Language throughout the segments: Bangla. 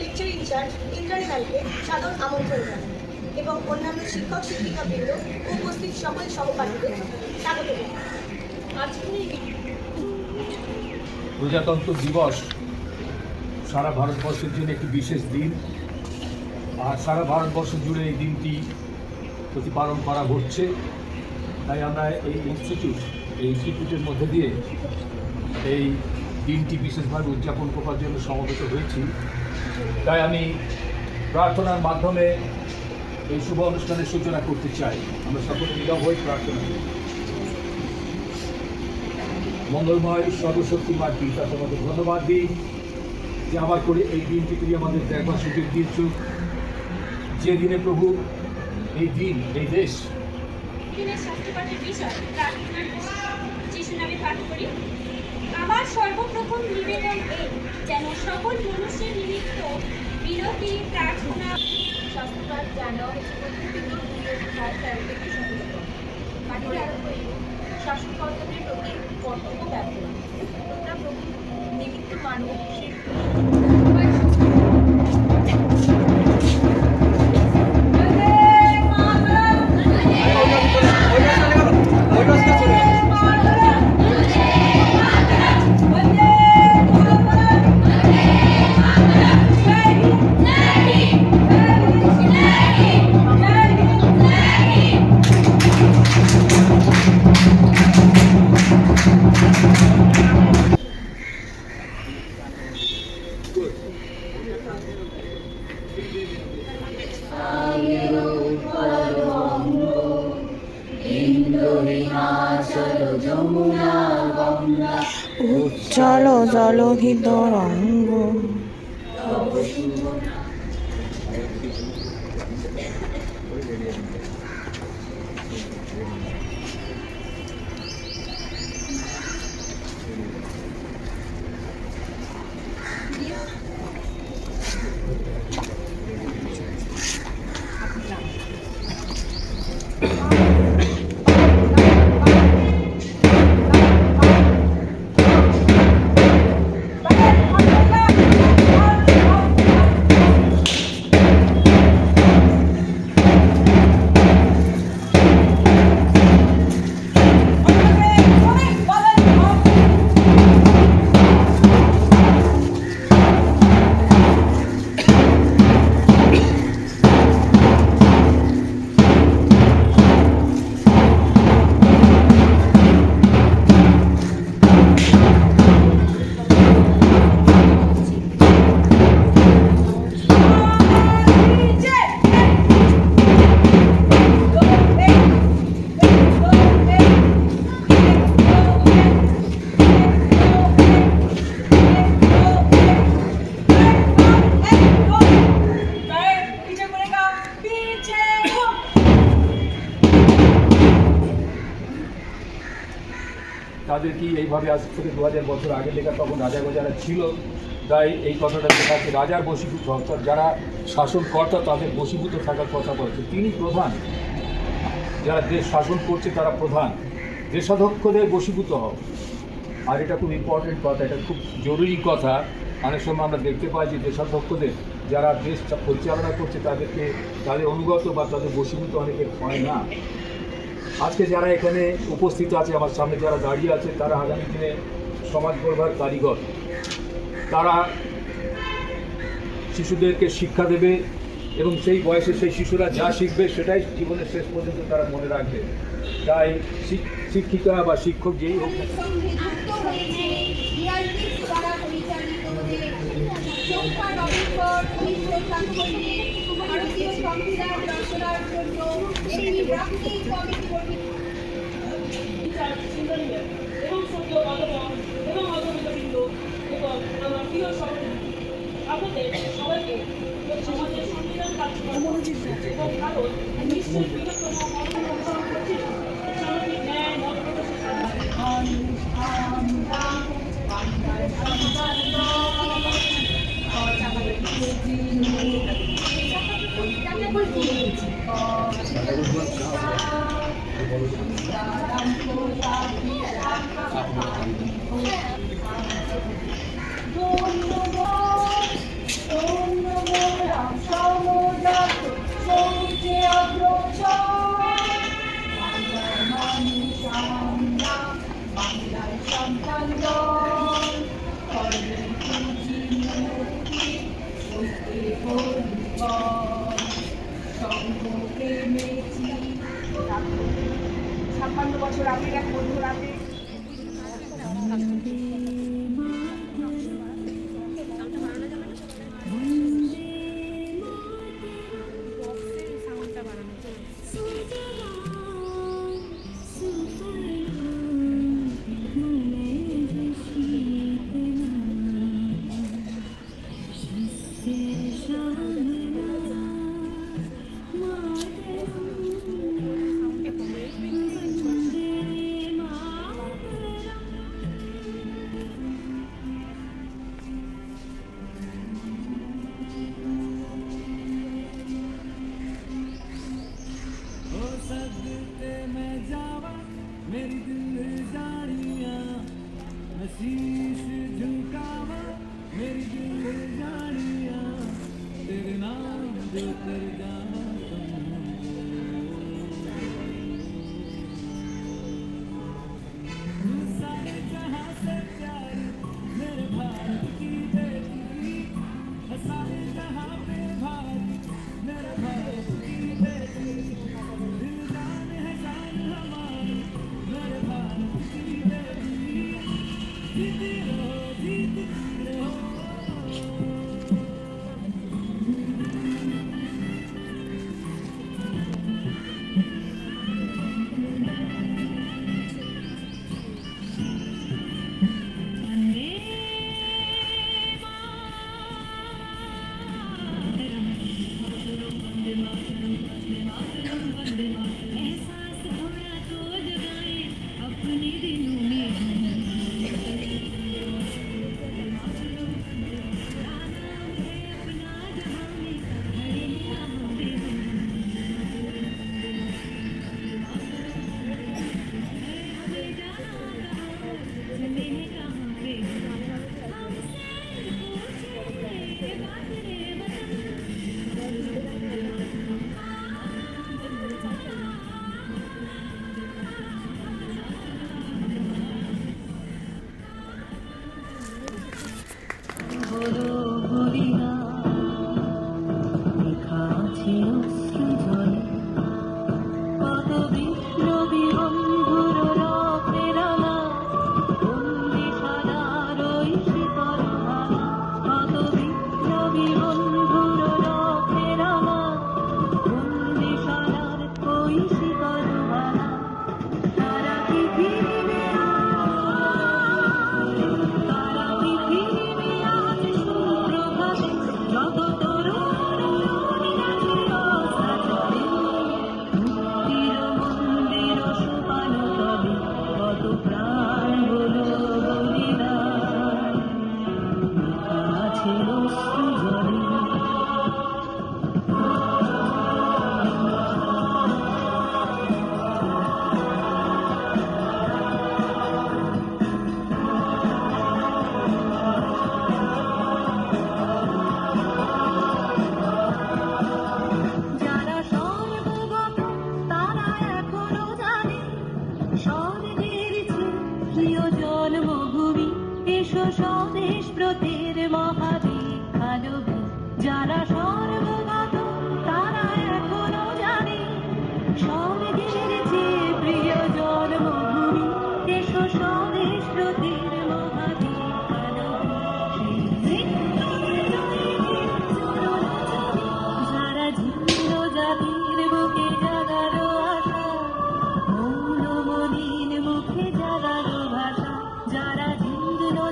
লেকচার ইনচার্জ ইন্দ্রাণী ম্যামকে সাদর আমন্ত্রণ জানাই এবং অন্যান্য শিক্ষক শিক্ষিকাবৃন্দ উপস্থিত সকল সহপাঠীদের স্বাগত জানাই। প্রজাতন্ত্র দিবস সারা ভারতবর্ষের জন্য একটি বিশেষ দিন, আর সারা ভারতবর্ষ জুড়ে এই দিনটি প্রতিপালন করা হচ্ছে। তাই আমরা এই ইনস্টিটিউটের মধ্যে দিয়ে এই দিনটি বিশেষভাবে উদযাপন করার জন্য সমবেত হয়েছি। তাই আমি প্রার্থনার মাধ্যমে এই শুভ অনুষ্ঠানের সূচনা করতে চাই। আমরা সকলে নীরব হই প্রার্থনা করি। মঙ্গলময় সর্বশক্তিমান পিতা, তোমাদের ধন্যবাদ দিই যে আবার করে এই দিনটি তুমি আমাদের দেখবার সুযোগ দিয়েছ। যে দিনে প্রভু এই দিন, এই দেশ আমার সর্বপ্রথম নিবেদন এই, যেন সকল মনুষ্যের নিমিত্ত বিনতি প্রার্থনা শাস্ত্রপাঠ জানা শাসনকর্তাদের প্রতি কর্তব্য ব্যাপক তোমরা প্রভু নিমিত্ত মানব উজ্জ্বল জলধি তরঙ্গ। তাদের কি এইভাবে আজ থেকে 2000 বছর আগে লেখা, তখন রাজা যারা ছিল, তাই এই কথাটা লেখা আছে রাজার বশীভূত, অর্থাৎ যারা শাসনকর্তা তাদের বশীভূত থাকার কথা বলেছে। তিনি প্রধান, যারা দেশ শাসন করছে তারা প্রধান, দেশাধ্যক্ষদের বশীভূত হও। আর এটা খুব ইম্পর্টেন্ট কথা, এটা খুব জরুরি কথা। অনেক সময় আমরা দেখতে পাই যে দেশাধ্যক্ষদের, যারা দেশ পরিচালনা করছে তাদেরকে, তাদের অনুগত বা তাদের বশীভূত অনেকে হয় না। আজকে যারা এখানে উপস্থিত আছে, আমার সামনে যারা দাঁড়িয়ে আছে, তারা আগামী দিনে সমাজ গড়বার কারিগর। তারা শিশুদেরকে শিক্ষা দেবে এবং সেই বয়সে সেই শিশুরা যা শিখবে সেটাই জীবনের শেষ পর্যন্ত তারা মনে রাখবে। তাই শিক্ষিকা বা শিক্ষক যেই হোক না, ভারতীয় সংবিধান রচনার জন্য একটি প্রাকৃতিক কমিটি গঠিত এবং সত্য অবদান এবং অবদানবৃন্দ এবং আমার প্রিয় সহকর্মী, আপনাদের সবাইকে সমাজের সংবিধান কার্যক্রম এবং ভারত বিশ্বের বৃহত্তম অনুসরণ করছে সামাজিক ন্যায় মত ধন্যবাদ। ছাপ্পান্ন বছর আগের এক বন্ধুর আগে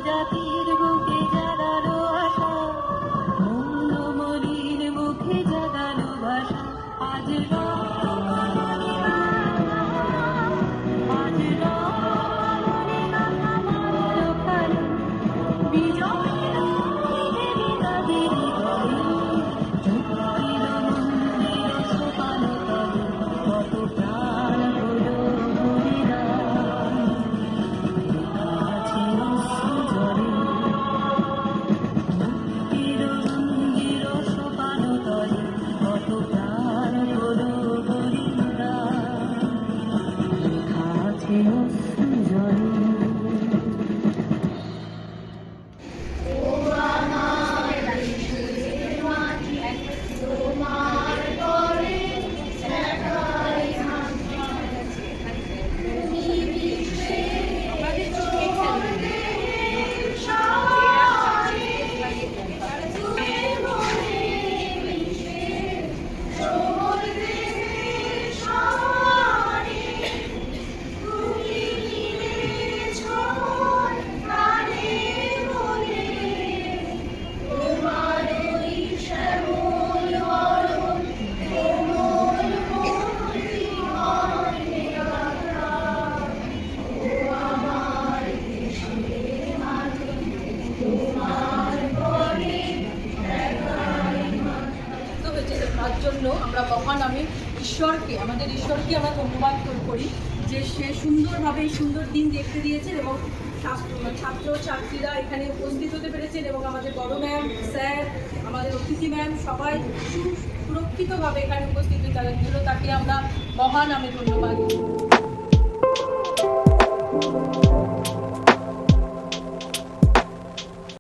জাতির বুকে জাগালো আশা, মৌলমলিন আমাদের ঈশ্বরকে আমরা ধন্যবাদ করি যে সে সুন্দরভাবে এই সুন্দর দিন দেখতে দিয়েছেন এবং ছাত্র ছাত্রীরা এখানে উপস্থিত হতে পেরেছেন এবং আমাদের বড় ম্যাম, স্যার, আমাদের অতিথি ম্যাম সবাই সুরক্ষিতভাবে এখানে উপস্থিত হতে তাকে আমরা মহান আমি ধন্যবাদ।